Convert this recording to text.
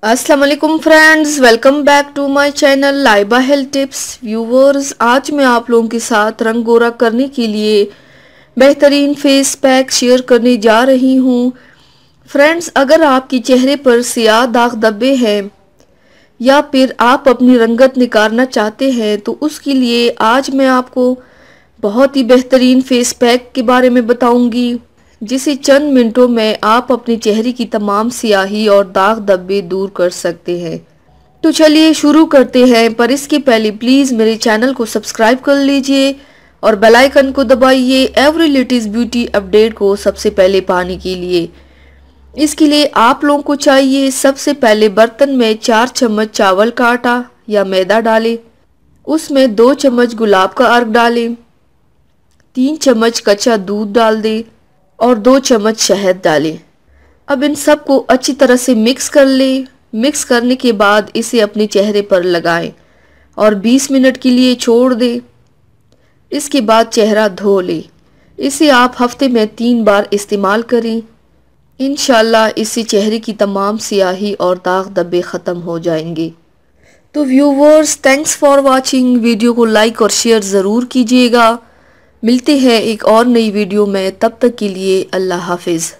अस्सलाम वालेकुम friends, welcome back to my channel Laiba health tips. Viewers, आज मैं आप लोगों के साथ रंग गोरा करने के लिए बेहतरीन फेस पैक शेयर करने जा रही हूँ। फ्रेंड्स, अगर आपके चेहरे पर सियाह दाग धब्बे हैं या फिर आप अपनी रंगत निखारना चाहते हैं तो उसके लिए आज मैं आपको बहुत ही बेहतरीन फेस पैक के बारे में बताऊंगी, जिसे चंद मिनटों में आप अपने चेहरे की तमाम स्याही और दाग धब्बे दूर कर सकते हैं। तो चलिए शुरू करते हैं, पर इसके पहले प्लीज़ मेरे चैनल को सब्सक्राइब कर लीजिए और बेल आइकन को दबाइए एवरी लेटेस्ट ब्यूटी अपडेट को सबसे पहले पाने के लिए। इसके लिए आप लोगों को चाहिए, सबसे पहले बर्तन में 4 चम्मच चावल का आटा या मैदा डालें, उसमें 2 चम्मच गुलाब का अर्क डालें, 3 चम्मच कच्चा दूध डाल दें और 2 चम्मच शहद डालें। अब इन सब को अच्छी तरह से मिक्स कर लें। मिक्स करने के बाद इसे अपने चेहरे पर लगाएं और 20 मिनट के लिए छोड़ दें। इसके बाद चेहरा धो लें। इसे आप हफ्ते में 3 बार इस्तेमाल करें। इंशाल्लाह इससे चेहरे की तमाम स्याही और दाग धब्बे ख़त्म हो जाएंगे। तो viewers, thanks for watching. Video को लाइक और शेयर ज़रूर कीजिएगा। मिलते हैं एक और नई वीडियो में, तब तक के लिए अल्लाह हाफिज़।